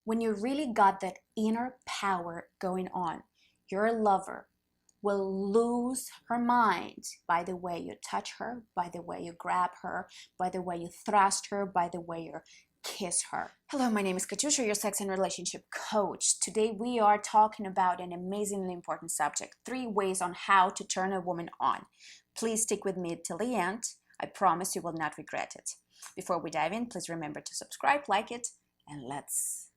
when you really got that inner power going on, your lover will lose her mind by the way you touch her, by the way you grab her, by the way you thrust her, by the way you kiss her. Hello, my name is Katyusha, your sex and relationship coach. Today we are talking about an amazingly important subject, 3 ways on how to turn a woman on. Please stick with me till the end. I promise you will not regret it. Before we dive in, please remember to subscribe, like it, and let's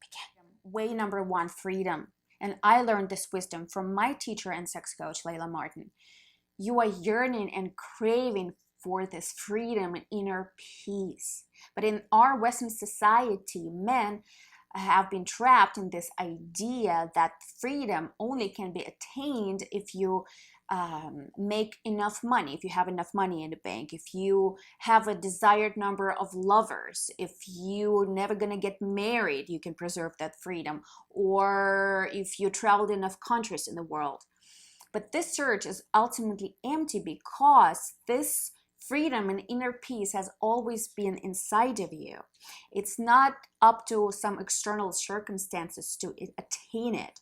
begin. Way number 1, freedom. And I learned this wisdom from my teacher and sex coach, Layla Martin. You are yearning and craving for this freedom and inner peace. But in our Western society, men have been trapped in this idea that freedom only can be attained if you make enough money, if you have enough money in the bank, if you have a desired number of lovers, if you're never gonna get married, you can preserve that freedom, or if you traveled enough countries in the world. But this search is ultimately empty because this freedom and inner peace has always been inside of you. It's not up to some external circumstances to attain it.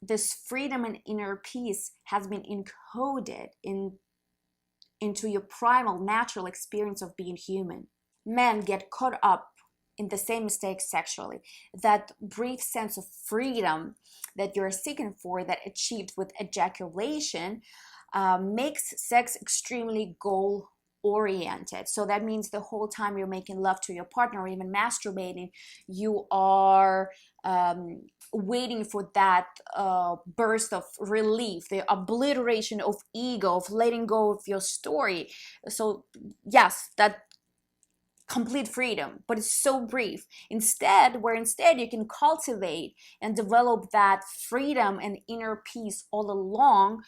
This freedom and inner peace has been encoded into your primal natural experience of being human. Men get caught up in the same mistakes sexually. That brief sense of freedom that you're seeking for, that achieved with ejaculation, makes sex extremely goal-oriented. So that means the whole time you're making love to your partner or even masturbating, you are waiting for that burst of relief, the obliteration of ego, of letting go of your story. So yes, that complete freedom, but it's so brief. Instead you can cultivate and develop that freedom and inner peace all along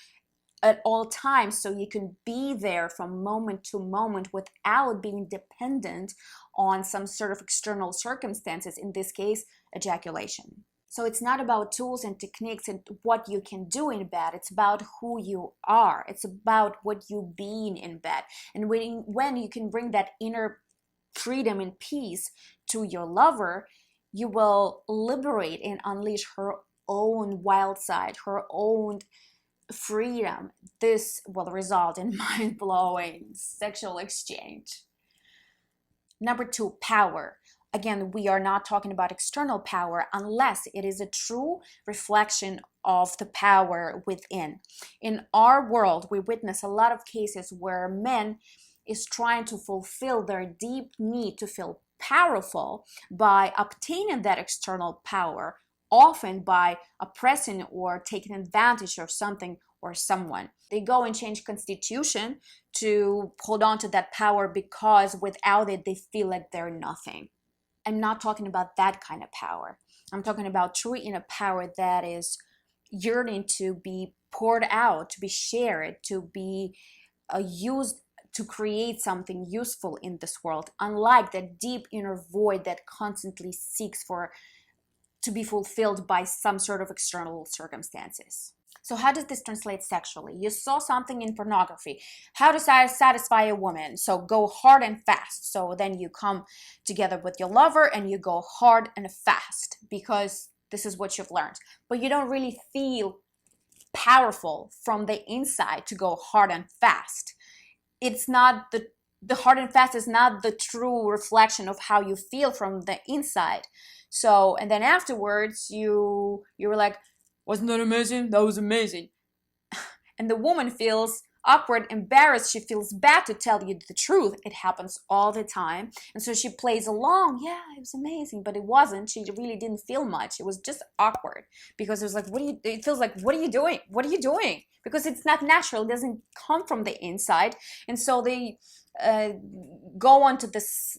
at all times, so you can be there from moment to moment without being dependent on some sort of external circumstances, in this case, ejaculation. So it's not about tools and techniques and what you can do in bed. It's about who you are. It's about what you being in bed. And when you can bring that inner freedom and peace to your lover, you will liberate and unleash her own wild side, her own freedom. This will result in mind-blowing sexual exchange. Number 2, power. Again, we are not talking about external power unless it is a true reflection of the power within. In our world, we witness a lot of cases where men is trying to fulfill their deep need to feel powerful by obtaining that external power, often by oppressing or taking advantage of something or someone. They go and change constitution to hold on to that power because without it, they feel like they're nothing. I'm not talking about that kind of power. I'm talking about true inner power that is yearning to be poured out, to be shared, to be used to create something useful in this world, unlike that deep inner void that constantly seeks to be fulfilled by some sort of external circumstances. So how does this translate sexually? You saw something in pornography. How to satisfy a woman? So go hard and fast. So then you come together with your lover and you go hard and fast because this is what you've learned. But you don't really feel powerful from the inside to go hard and fast. It's not the hard and fast is not the true reflection of how you feel from the inside. So, and then afterwards you were like, wasn't that amazing? That was amazing. And the woman feels awkward, embarrassed. She feels bad to tell you the truth. It happens all the time. And so she plays along. Yeah, it was amazing, but it wasn't. She really didn't feel much. It was just awkward because it was like, it feels like, what are you doing? What are you doing? Because it's not natural. It doesn't come from the inside. And so they go on to this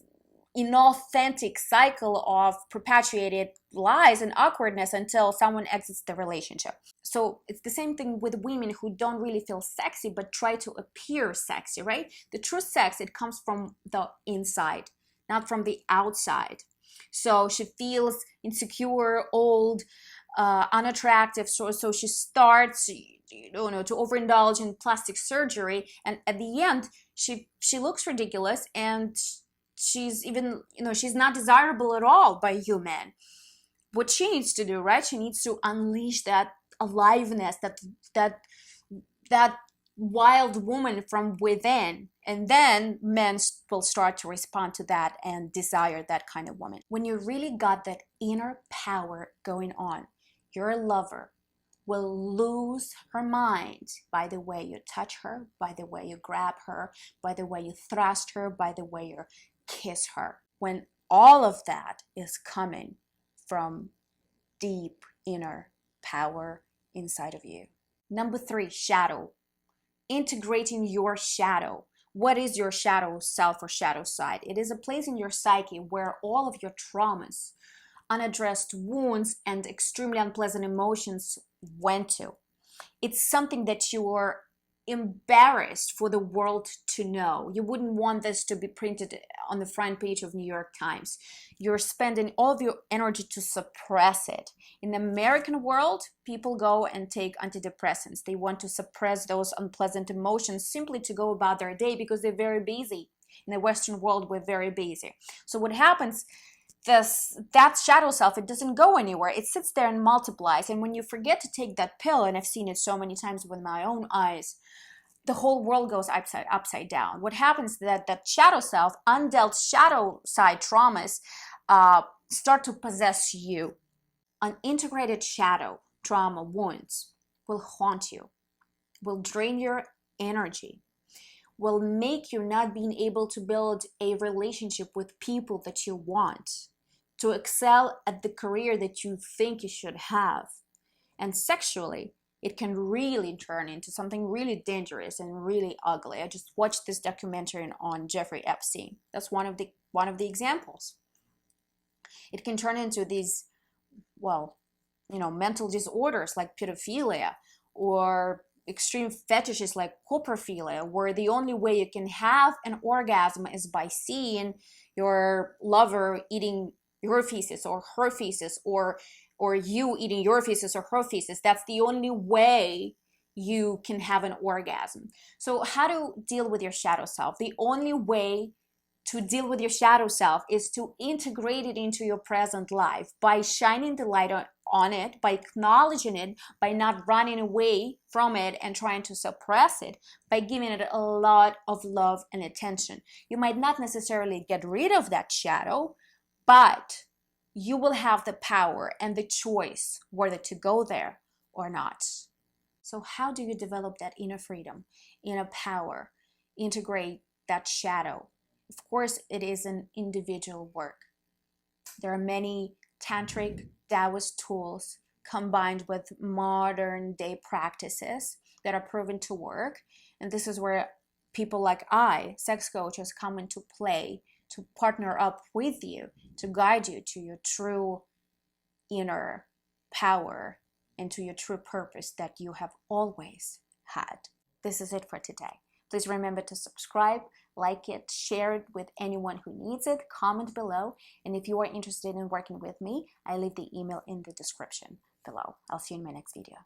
inauthentic cycle of perpetuated lies and awkwardness until someone exits the relationship. So it's the same thing with women who don't really feel sexy but try to appear sexy, right? The true sex, it comes from the inside, not from the outside. So she feels insecure, old, unattractive, so she starts to overindulge in plastic surgery, and at the end she looks ridiculous, and she's even she's not desirable at all by you men. what she needs to do, right? She needs to unleash that aliveness, that wild woman from within, and then men will start to respond to that and desire that kind of woman. When you really got that inner power going on, your lover will lose her mind by the way you touch her, by the way you grab her, by the way you thrust her, by the way you kiss her. When all of that is coming from deep inner power inside of you. Number 3, shadow. Integrating your shadow. What is your shadow self or shadow side? It is a place in your psyche where all of your traumas, unaddressed wounds, and extremely unpleasant emotions went to. It's something that you are embarrassed for the world to know. You wouldn't want this to be printed on the front page of New York Times. You're spending all of your energy to suppress it. In the American world, people go and take antidepressants. They want to suppress those unpleasant emotions simply to go about their day because they're very busy. In the Western world, we're very busy. So what happens, that shadow self, it doesn't go anywhere. It sits there and multiplies. And when you forget to take that pill, and I've seen it so many times with my own eyes, the whole world goes upside down. What happens is that shadow self, undealt shadow side traumas start to possess you. Unintegrated shadow trauma wounds will haunt you, will drain your energy, will make you not being able to build a relationship with people that you want, to excel at the career that you think you should have. And sexually, it can really turn into something really dangerous and really ugly. I just watched this documentary on Jeffrey Epstein. That's one of the examples. It can turn into these, mental disorders like pedophilia, or extreme fetishes like coprophilia, where the only way you can have an orgasm is by seeing your lover eating your feces or her feces, or you eating your feces or her feces. That's the only way you can have an orgasm. So how to deal with your shadow self? The only way to deal with your shadow self is to integrate it into your present life by shining the light on it, by acknowledging it, by not running away from it and trying to suppress it, by giving it a lot of love and attention. You might not necessarily get rid of that shadow, but you will have the power and the choice whether to go there or not. So how do you develop that inner freedom, inner power, integrate that shadow? Of course, it is an individual work. There are many tantric Taoist tools combined with modern day practices that are proven to work. And this is where people like sex coaches, come into play to partner up with you, to guide you to your true inner power and to your true purpose that you have always had. This is it for today. Please remember to subscribe, like it, share it with anyone who needs it, comment below, and if you are interested in working with me, I leave the email in the description below. I'll see you in my next video.